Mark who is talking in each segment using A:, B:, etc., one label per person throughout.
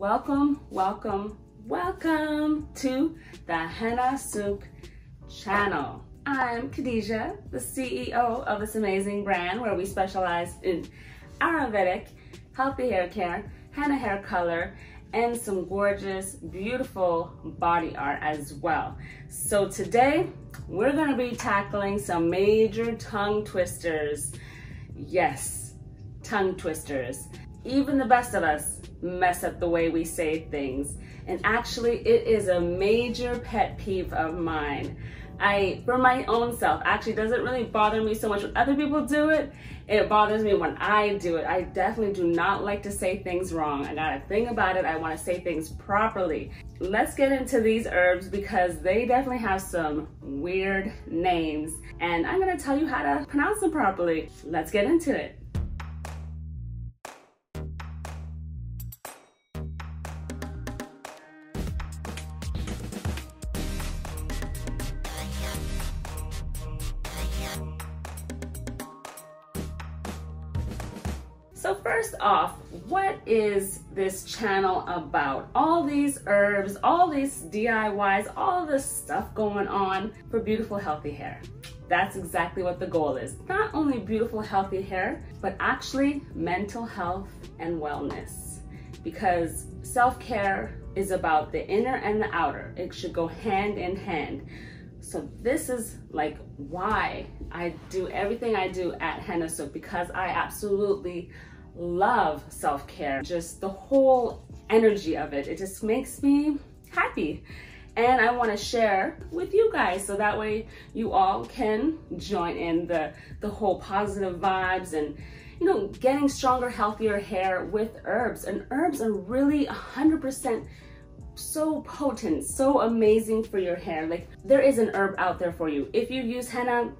A: Welcome, welcome, welcome to the Hennasooq channel. I'm Khadija, the CEO of this amazing brand where we specialize in Ayurvedic, healthy hair care, henna hair color, and some gorgeous, beautiful body art as well. So today, we're gonna be tackling some major tongue twisters. Yes, tongue twisters. Even the best of us mess up the way we say things. And actually, it is a major pet peeve of mine. For my own self, actually doesn't really bother me so much when other people do it. It bothers me when I do it. I definitely do not like to say things wrong. I got a thing about it. I want to say things properly. Let's get into these herbs because they definitely have some weird names. And I'm going to tell you how to pronounce them properly. Let's get into it. So first off, what is this channel about? All these herbs, all these DIYs, all this stuff going on for beautiful, healthy hair. That's exactly what the goal is. Not only beautiful, healthy hair, but actually mental health and wellness. Because self-care is about the inner and the outer. It should go hand in hand. So this is like why I do everything I do at Hennasooq, because I absolutely love self-care. Just the whole energy of it. It just makes me happy. And I want to share with you guys so that way you all can join in the whole positive vibes and, you know, getting stronger, healthier hair with herbs. And herbs are really 100% so potent, so amazing for your hair. Like, there is an herb out there for you. If you use henna,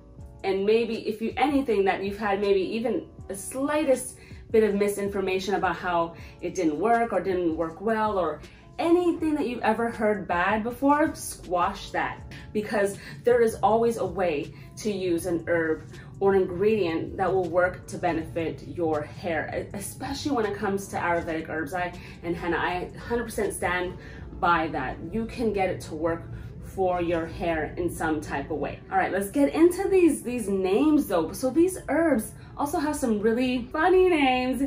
A: and maybe if you anything that you've had maybe even the slightest bit of misinformation about how it didn't work or didn't work well, or anything that you've ever heard bad before, squash that, because there is always a way to use an herb or an ingredient that will work to benefit your hair, especially when it comes to Ayurvedic herbs and henna. I 100% stand by that. You can get it to work for your hair in some type of way. All right, let's get into these names though. So these herbs also have some really funny names,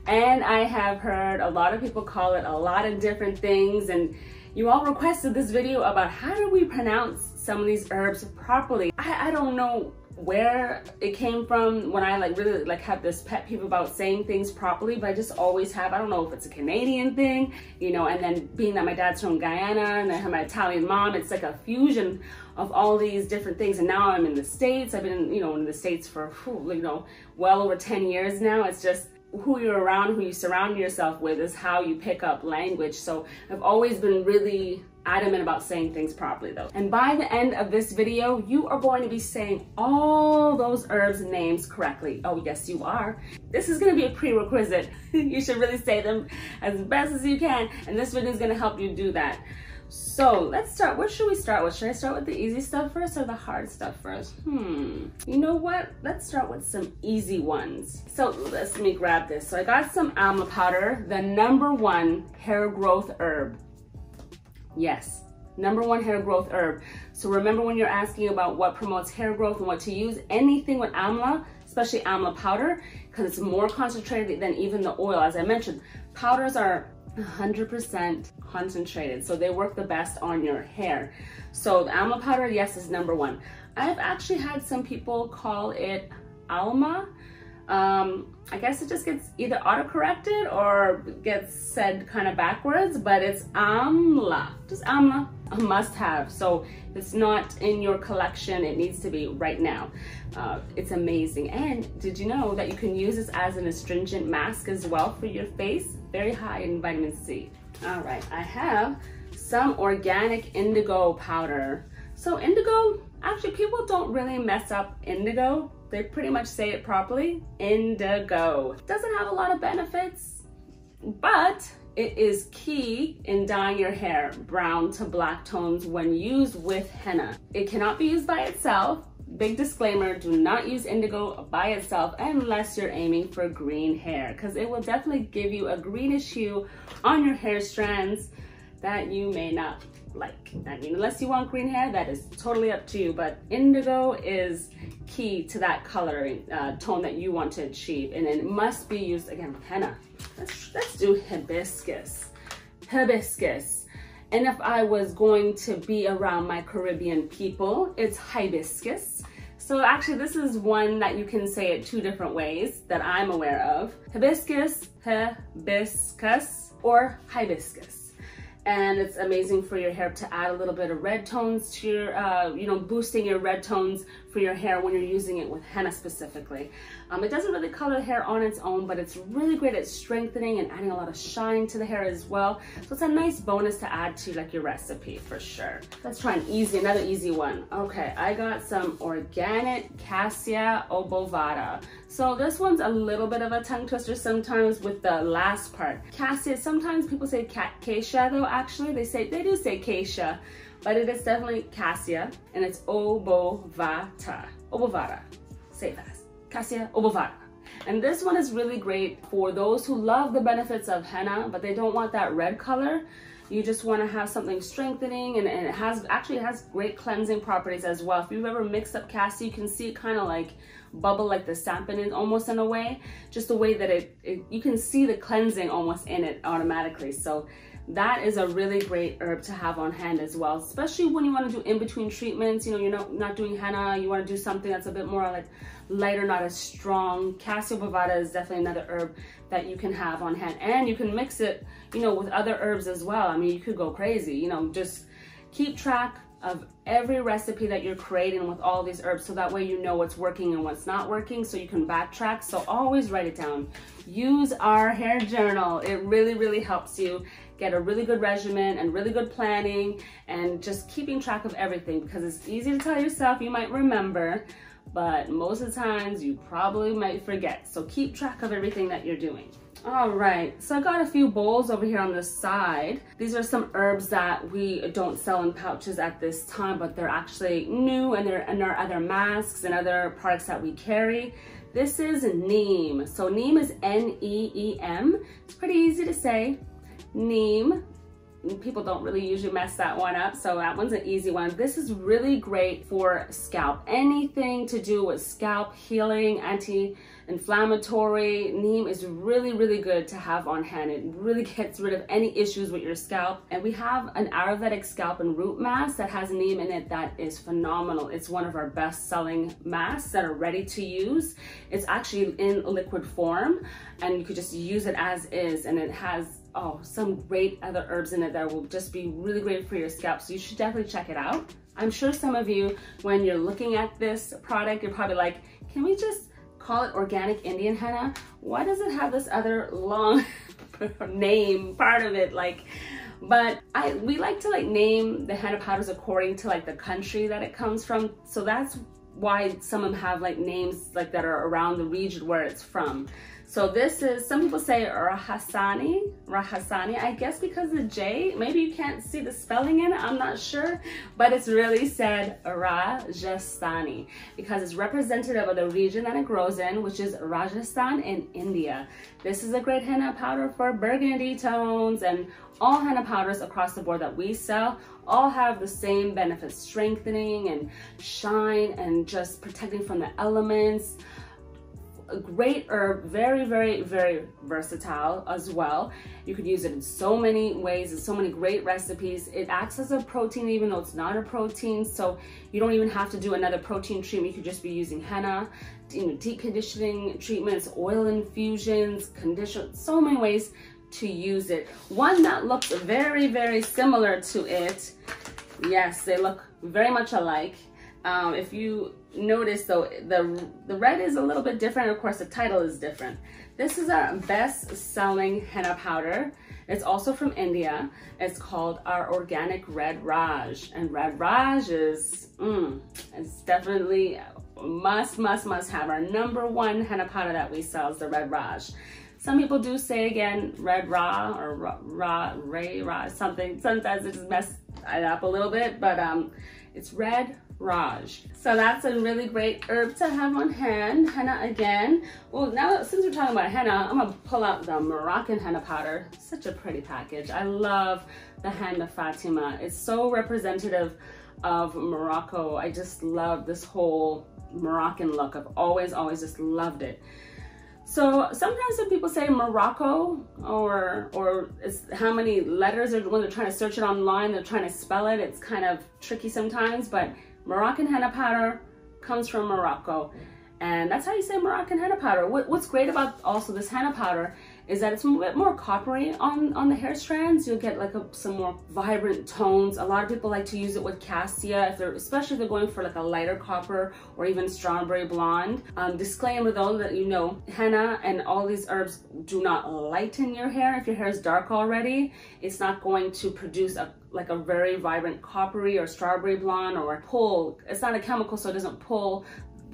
A: and I have heard a lot of people call it a lot of different things, and you all requested this video about how do we pronounce some of these herbs properly. I don't know where it came from when I really have this pet peeve about saying things properly, but I just always have. I don't know if it's a Canadian thing, you know, and then being that my dad's from Guyana and I have my Italian mom, it's like a fusion of all these different things. And now I'm in the States. I've been, in the States for, well over 10 years now. It's just who you're around, who you surround yourself with is how you pick up language. So I've always been really adamant about saying things properly though. And by the end of this video, you are going to be saying all those herbs names correctly. Oh yes, you are. This is gonna be a prerequisite. You should really say them as best as you can. And this video is gonna help you do that. So let's start. What should we start with? Should I start with the easy stuff first or the hard stuff first? You know what? Let's start with some easy ones. So let me grab this. So I got some Amla Powder, the #1 hair growth herb. Yes, #1 hair growth herb. So remember when you're asking about what promotes hair growth and what to use, anything with Amla, especially Amla Powder, because it's more concentrated than even the oil. As I mentioned, powders are 100% concentrated, so they work the best on your hair. So the Amla Powder, yes, is #1. I've actually had some people call it Alma. I guess it just gets either auto-corrected or gets said kind of backwards, but it's Amla, just Amla, a must-have. So if it's not in your collection, it needs to be right now. It's amazing. And did you know that you can use this as an astringent mask as well for your face? Very high in vitamin C. All right, I have some organic indigo powder. So indigo, actually people don't really mess up indigo. They pretty much say it properly, indigo. Doesn't have a lot of benefits, but it is key in dyeing your hair brown to black tones when used with henna. It cannot be used by itself. big disclaimer, do not use indigo by itself unless you're aiming for green hair, because it will definitely give you a greenish hue on your hair strands that you may not like. I mean, unless you want green hair, that is totally up to you, but indigo is key to that coloring tone that you want to achieve, and it must be used again with henna. Let's do hibiscus. Hibiscus. And if I was going to be around my Caribbean people, it's hibiscus. So actually this is one that you can say it two different ways that I'm aware of. Hibiscus, hibiscus, or hibiscus. And it's amazing for your hair to add a little bit of red tones to your, boosting your red tones for your hair when you're using it with henna specifically. It doesn't really color the hair on its own, but it's really great at strengthening and adding a lot of shine to the hair as well. So it's a nice bonus to add to like your recipe for sure. Let's try another easy one. Okay, I got some organic Cassia Obovata. So this one's a little bit of a tongue twister sometimes with the last part. Cassia, sometimes people say Cassia though, actually. They do say Cassia, but it is definitely Cassia, and it's Obovata. Obovata. Say it fast. Cassia Obovata. And this one is really great for those who love the benefits of henna, but they don't want that red color. You just want to have something strengthening, and it has great cleansing properties as well. If you've ever mixed up Cassia, you can see it kind of like bubble like the sampin in almost in a way, just the way that you can see the cleansing almost in it automatically. So that is a really great herb to have on hand as well, especially when you want to do in-between treatments. You're not doing henna, you want to do something that's a bit more like lighter, not as strong. Cassia Obovata is definitely another herb that you can have on hand, and you can mix it, with other herbs as well. I mean, you could go crazy, just keep track of every recipe that you're creating with all these herbs, so that way you know what's working and what's not working, so you can backtrack. So always write it down. Use our hair journal. It really, really helps you get a really good regimen and really good planning, and just keeping track of everything, because it's easy to tell yourself you might remember, but most of the times you probably might forget. So keep track of everything that you're doing. All right, so I got a few bowls over here on the side. These are some herbs that we don't sell in pouches at this time, but they're actually new, and they're in our other masks and other products that we carry. This is Neem. So Neem is N-E-E-M. It's pretty easy to say. Neem. People don't really usually mess that one up, so that one's an easy one. This is really great for scalp. Anything to do with scalp healing, anti-inflammatory. Neem is really, really good to have on hand. It really gets rid of any issues with your scalp. And we have an Ayurvedic scalp and root mask that has Neem in it that is phenomenal. It's one of our best-selling masks that are ready to use. It's actually in liquid form, and you could just use it as is, and it has some great other herbs in it that will just be really great for your scalp. So you should definitely check it out. I'm sure some of you, when you're looking at this product, you're probably like, can we just call it organic Indian henna? Why does it have this other long name part of it? But we like to name the henna powders according to the country that it comes from. So that's why some of them have names that are around the region where it's from. So this is, some people say Rajasthani, I guess because of the J. Maybe you can't see the spelling in it, I'm not sure, but it's really said Rajasthani because it's representative of the region that it grows in, which is Rajasthan in India. This is a great henna powder for burgundy tones, and all henna powders across the board that we sell all have the same benefits: strengthening and shine and just protecting from the elements. A great herb, very, very, very versatile as well. You could use it in so many ways, in so many great recipes. It acts as a protein even though it's not a protein, so you don't even have to do another protein treatment. You could just be using henna, deep conditioning treatments, oil infusions, so many ways to use it. One that looks very, very similar to it. Yes, they look very much alike. If you notice though, the red is a little bit different. Of course, the title is different. This is our best-selling henna powder. It's also from India. It's called our organic Red Raj, and Red Raj is it's definitely must have. Our #1 henna powder that we sell is the Red Raj. Some people do say again Red Ra or Ray Ra something. Sometimes it just mess it up a little bit, but it's Red Raj. So that's a really great herb to have on hand. Henna again. Well, now since we're talking about henna, I'm gonna pull out the Moroccan henna powder. Such a pretty package. I love the Henna Fatima. It's so representative of Morocco. I just love this whole Moroccan look. I've always just loved it. So sometimes when people say Morocco or it's how many letters, or when they're trying to search it online, they're trying to spell it, it's kind of tricky sometimes, but Moroccan henna powder comes from Morocco, and that's how you say Moroccan henna powder. What's great about also this henna powder is that it's a bit more coppery on the hair strands. You'll get like some more vibrant tones. A lot of people like to use it with cassia, especially if they're going for like a lighter copper or even strawberry blonde. Disclaimer though, that you know, henna and all these herbs do not lighten your hair. If your hair is dark already, it's not going to produce like a very vibrant coppery or strawberry blonde or pull. It's not a chemical, so it doesn't pull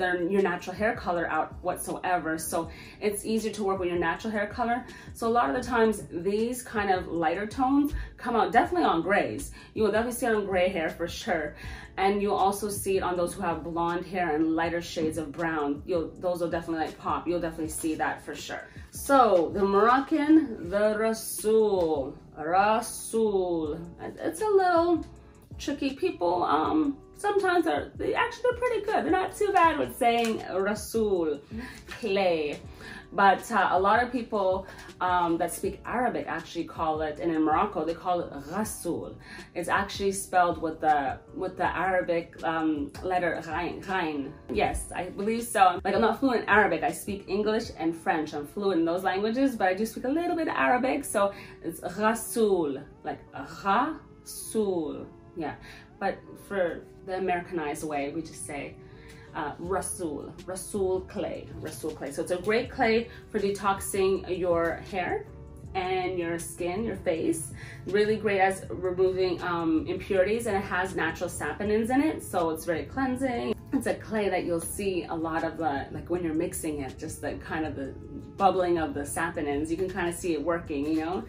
A: your natural hair color out whatsoever. So it's easier to work with your natural hair color. So a lot of the times these kind of lighter tones come out definitely on grays. You will definitely see it on gray hair for sure. And you'll also see it on those who have blonde hair and lighter shades of brown. Those will definitely like pop. You'll definitely see that for sure. So the Moroccan, the Rhassoul. It's a little tricky. People sometimes they're pretty good. They're not too bad with saying Rhassoul, clay. But a lot of people that speak Arabic actually call it, and in Morocco they call it Rhassoul. It's actually spelled with the Arabic letter Ghain. Yes, I believe so. Like, I'm not fluent in Arabic. I speak English and French. I'm fluent in those languages, but I do speak a little bit of Arabic. So it's Rhassoul, like Rhassoul. Yeah, but for the Americanized way, we just say Rhassoul clay. So it's a great clay for detoxing your hair and your skin, your face. Really great as removing impurities, and it has natural saponins in it, so it's very cleansing. It's a clay that you'll see a lot of like when you're mixing it, just the kind of the bubbling of the saponins. You can kind of see it working, you know.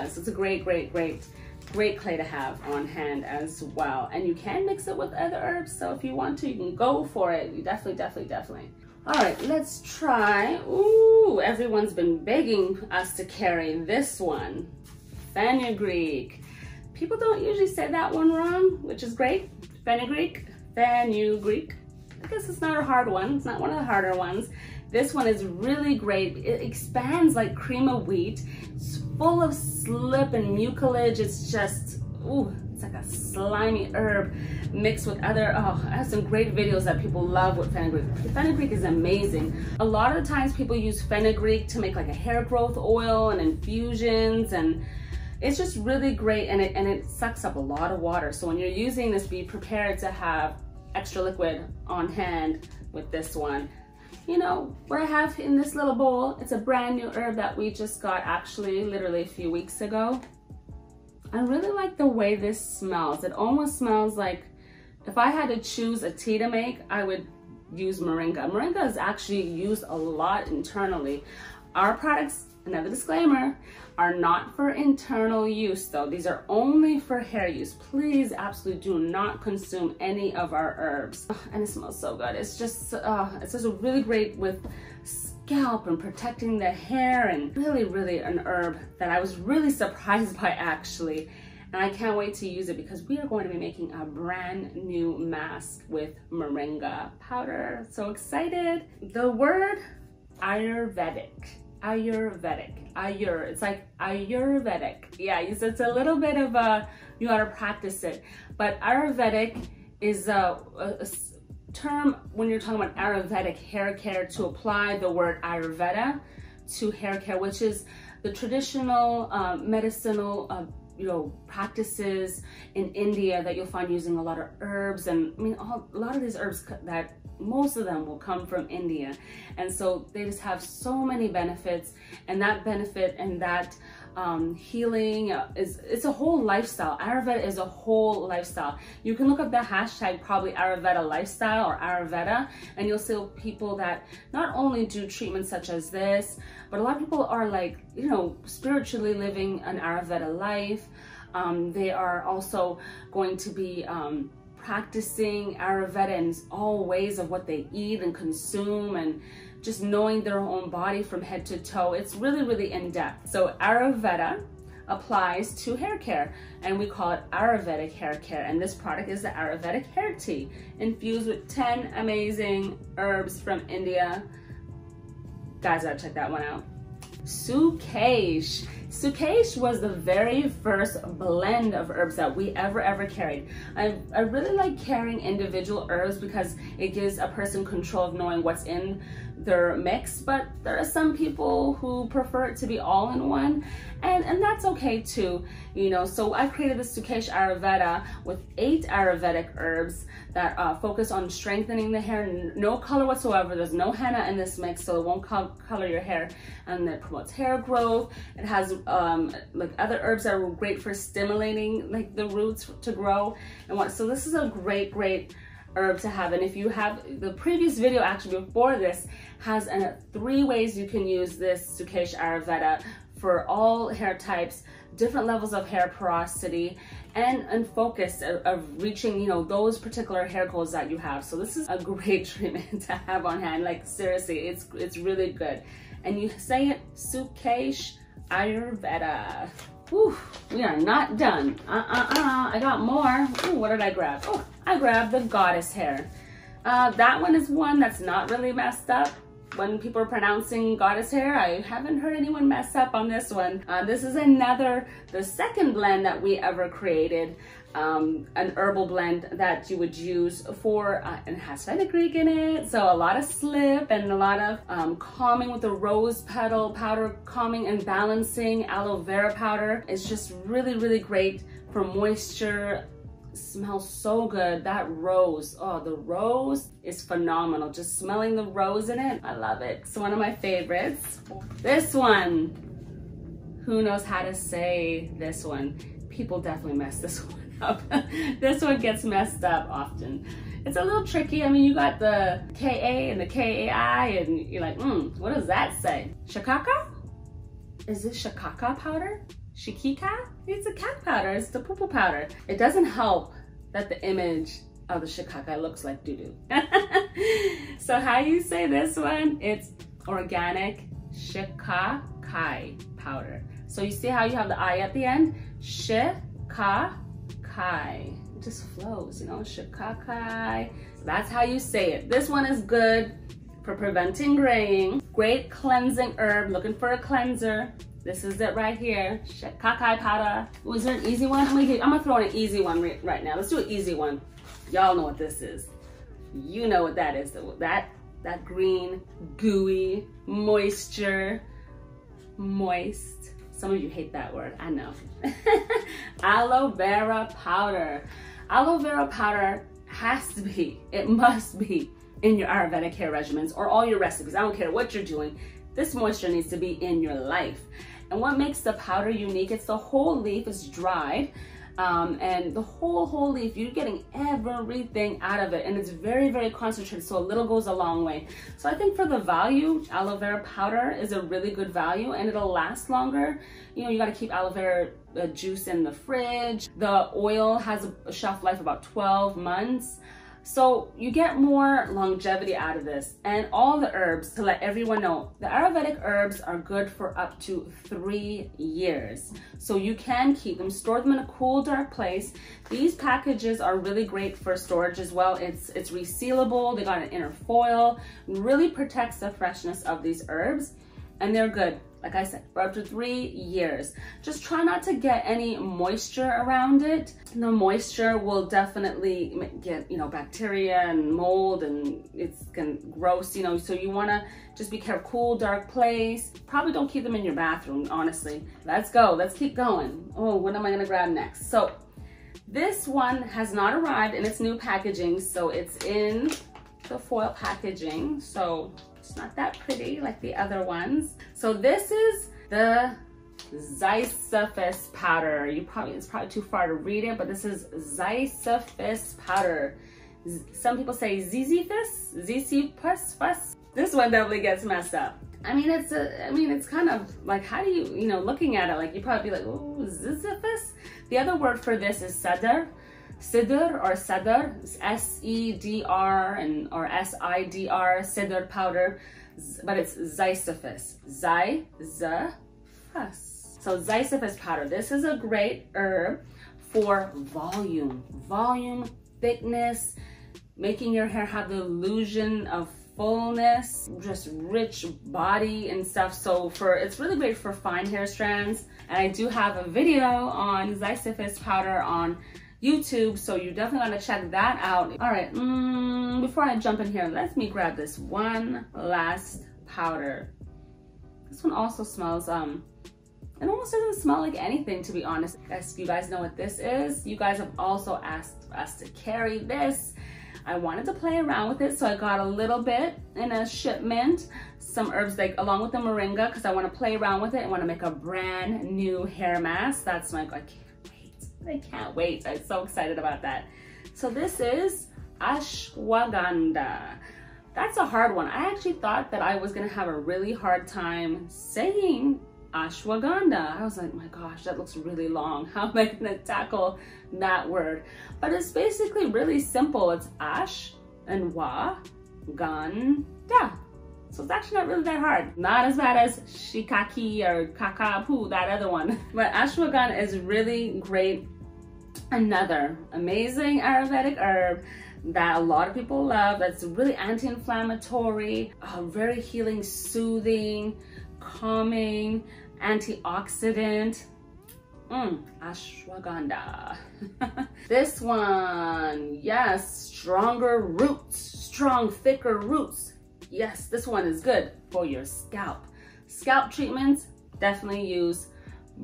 A: So it's a great clay to have on hand as well. And you can mix it with other herbs, so if you want to, you can go for it. You definitely. All right, let's try. Ooh, everyone's been begging us to carry this one, Fenugreek. People don't usually say that one wrong, which is great. Fenugreek. I guess it's not a hard one. It's not one of the harder ones. This one is really great. It expands like cream of wheat. It's full of slip and mucilage. It's just, ooh, it's like a slimy herb mixed with other, I have some great videos that people love with fenugreek. Fenugreek is amazing. A lot of the times people use fenugreek to make like a hair growth oil and infusions, and it's just really great, and it sucks up a lot of water. So when you're using this, be prepared to have extra liquid on hand with this one. You know, what I have in this little bowl, it's a brand new herb that we just got actually literally a few weeks ago. I really like the way this smells. It almost smells like, if I had to choose a tea to make, I would use Moringa. Moringa is actually used a lot internally. Our products, another disclaimer, are not for internal use though. These are only for hair use. Please absolutely do not consume any of our herbs. And it smells so good. It's just really great with scalp and protecting the hair, and really an herb that I was really surprised by actually. And I can't wait to use it because we are going to be making a brand new mask with Moringa powder. So excited. The word Ayurvedic. It's like Ayurvedic. Yeah, it's a little bit of you gotta practice it. But Ayurvedic is a term when you're talking about Ayurvedic hair care, to apply the word Ayurveda to hair care, which is the traditional medicinal practices in India that you'll find using a lot of herbs. And I mean, a lot of these herbs, that most of them will come from India, and so they just have so many benefits, and that benefit and that healing it's a whole lifestyle. Ayurveda is a whole lifestyle. You can look up the hashtag probably Ayurveda lifestyle or Ayurveda, and you'll see people that not only do treatments such as this, but a lot of people are like, you know, spiritually living an Ayurveda life. They are also going to be practicing Ayurveda in all ways of what they eat and consume, and just knowing their own body from head to toe. It's really, really in-depth. So Ayurveda applies to hair care, and we call it Ayurvedic hair care. And this product is the Ayurvedic hair tea, infused with 10 amazing herbs from India. Guys, gotta check that one out. Sukesh. Sukesh was the very first blend of herbs that we ever carried. I really like carrying individual herbs because it gives a person control of knowing what's in their mix, but there are some people who prefer it to be all in one, and that's okay too, you know. So I created the Sukesh Ayurveda with 8 Ayurvedic herbs that focus on strengthening the hair. No color whatsoever. There's no henna in this mix, so it won't color your hair, and it promotes hair growth. It has like other herbs that are great for stimulating like the roots to grow and what. So this is a great herb to have. And if you have the previous video, actually before this, has 3 ways you can use this Sukesh Ayurveda for all hair types, different levels of hair porosity, and focus of reaching, you know, those particular hair goals that you have. So this is a great treatment to have on hand. Like seriously, it's really good. And you say it, Sukesh Ayurveda. Whew, we are not done. I got more. Ooh, what did I grab? Oh, I grabbed the goddess hair. That one is one that's not really messed up. When people are pronouncing goddess hair, I haven't heard anyone mess up on this one. This is the second blend that we ever created. An herbal blend that you would use for, and it has fenugreek in it, so a lot of slip and a lot of calming with the rose petal powder, calming and balancing. Aloe Vera powder is just really great for moisture. Smells so good. That rose, oh, the rose is phenomenal. Just smelling the rose in it, I love it. It's one of my favorites. This one, who knows how to say this one? People definitely mess this one up. This one gets messed up often. It's a little tricky. I mean, you got the KA and the KAI, and you're like, what does that say? Shikakai? Is this Shikakai powder? Shikakai? It's a cat powder. It's the poo-poo powder. It doesn't help that the image of the Shikakai looks like doo-doo. So how you say this one? It's organic Shikakai powder. So you see how you have the I at the end? Shikakai. It just flows, you know, Shikakai. So that's how you say it. This one is good for preventing graying. Great cleansing herb. Looking for a cleanser. This is it right here. Shikakai powder. Was there an easy one? I'm gonna throw in an easy one right now. Let's do an easy one. Y'all know what this is. You know what that is. That green, gooey, moist. Some of you hate that word, I know. Aloe Vera powder. Aloe Vera powder has to be, it must be in your Ayurvedic hair regimens or all your recipes. I don't care what you're doing. This moisture needs to be in your life. And what makes the powder unique, it's the whole leaf is dried. And the whole leaf, you're getting everything out of it, and it's very concentrated, so a little goes a long way. So I think for the value, aloe vera powder is a really good value, and it'll last longer. You know, you got to keep aloe vera juice in the fridge. The oil has a shelf life about 12 months. So you get more longevity out of this. And all the herbs, to let everyone know, the Ayurvedic herbs are good for up to 3 years. So you can keep them, store them in a cool, dark place. These packages are really great for storage as well. It's resealable, they got an inner foil, really protects the freshness of these herbs, and they're good. Like I said, for up to 3 years. Just try not to get any moisture around it. The moisture will definitely get, you know, bacteria and mold, and it's gross, you know, so you want to just be careful. Cool, dark place. Probably don't keep them in your bathroom, honestly. Let's go. Let's keep going. Oh, what am I going to grab next? So this one has not arrived in its new packaging, so it's in the foil packaging. So it's not that pretty like the other ones. So this is the Zizyphus Powder. It's probably too far to read it, but this is Zizyphus Powder. Some people say Zizyphus. This one definitely gets messed up. I mean, it's kind of like, how do you know, looking at it, like you probably be like, oh, Zizyphus. The other word for this is Sedr. Sedr or Sedr, S-E-D-R and or S-I-D-R, Sedr powder, but it's Zizyphus, Zizyphus. So Zizyphus powder, this is a great herb for volume, thickness, making your hair have the illusion of fullness, just rich body and stuff. So it's really great for fine hair strands. And I do have a video on Zizyphus powder on YouTube, so you definitely want to check that out. All right, before I jump in here, let me grab this one last powder. This one also smells, it almost doesn't smell like anything, to be honest. As you guys know what this is, you guys have also asked us to carry this. I wanted to play around with it, so I got a little bit in a shipment, some herbs like along with the Moringa, because I want to play around with it and want to make a brand new hair mask. That's my, I can't wait. I'm so excited about that. So this is Ashwagandha. That's a hard one. I actually thought that I was gonna have a really hard time saying Ashwagandha. I was like, my gosh, that looks really long. How am I gonna tackle that word? But it's basically really simple. It's ash and wa, ganda. So it's actually not really that hard. Not as bad as Shikakai or Kakapu, that other one. But ashwagandha is really great. Another amazing Ayurvedic herb that a lot of people love. That's really anti-inflammatory, very healing, soothing, calming, antioxidant. Ashwagandha. This one, yes, stronger roots, strong, thicker roots. Yes, this one is good for your scalp. Scalp treatments, definitely use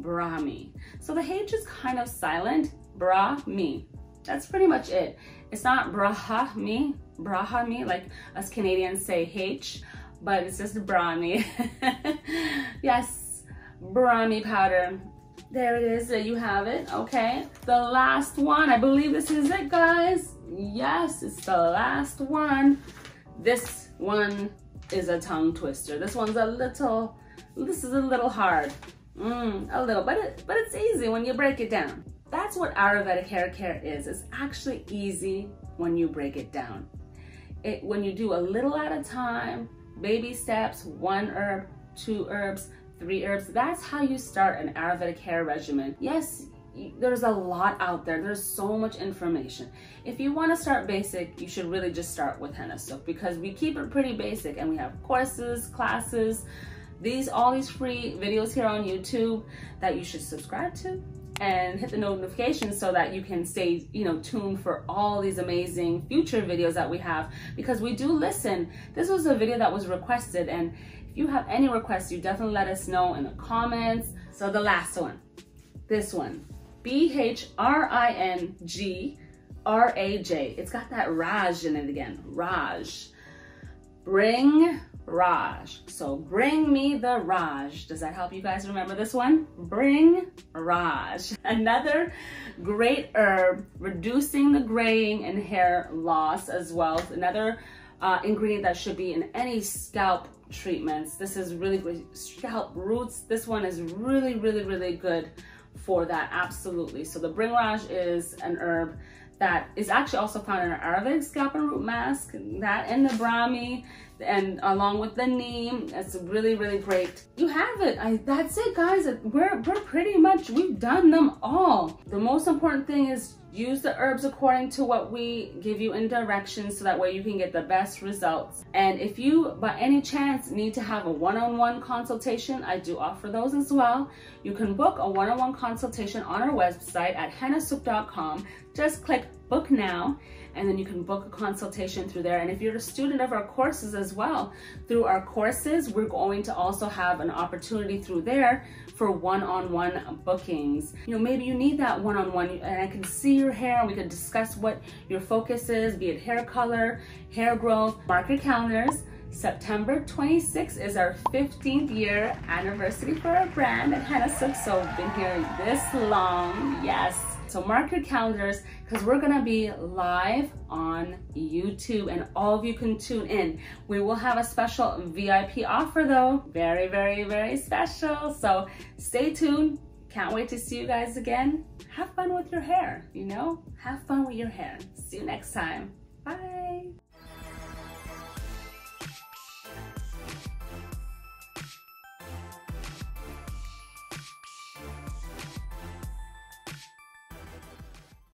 A: Brahmi. So the H is kind of silent, Brahmi. That's pretty much it. It's not Brahmi, like us Canadians say H, but it's just Brahmi. Yes, Brahmi powder. There it is, you have it, okay. The last one, I believe this is it, guys. Yes, it's the last one. This one is a tongue twister. This is a little hard. A little, but it's easy when you break it down. That's what Ayurvedic hair care is. It's actually easy when you break it down. When you do a little at a time, baby steps, 1 herb, 2 herbs, 3 herbs. That's how you start an Ayurvedic hair regimen. Yes, there's a lot out there. There's so much information. If you want to start basic, you should really just start with Hennasooq, because we keep it pretty basic and we have courses, classes, all these free videos here on YouTube that you should subscribe to and hit the notifications so that you can stay, tuned for all these amazing future videos that we have, because we do listen. This was a video that was requested, and if you have any requests, you definitely let us know in the comments. So the last one, this one, Bhringraj. It's got that Raj in it again, Raj. Bhringraj. So bring me the Raj. Does that help you guys remember this one? Bhringraj. Another great herb, reducing the graying and hair loss as well. Another ingredient that should be in any scalp treatments. This is really great. Scalp roots. This one is really, really, really good for that. Absolutely. So the Bhringraj is an herb that is actually also found in our Ayurvedic scalp and root mask, that and the Brahmi, and along with the Neem. It's really, really great. You have it. That's it, guys. We're pretty much, we've done them all. The most important thing is use the herbs according to what we give you in directions, so that way you can get the best results. And if you, by any chance, need to have a one-on-one consultation, I do offer those as well. You can book a one-on-one consultation on our website at hennasooq.com. Just click book now, and then you can book a consultation through there. And if you're a student of our courses as well, through our courses, we're going to also have an opportunity through there for one-on-one bookings. Maybe you need that one-on-one, and I can see your hair, and we can discuss what your focus is, be it hair color, hair growth. Mark your calendars. September 26th is our 15th year anniversary for our brand at Hennasooq. So we've been here this long, yes. So mark your calendars, because we're gonna be live on YouTube and all of you can tune in. We will have a special VIP offer though, very, very, very special. So stay tuned, Can't wait to see you guys again. Have fun with your hair, you know? Have fun with your hair. See you next time. Bye.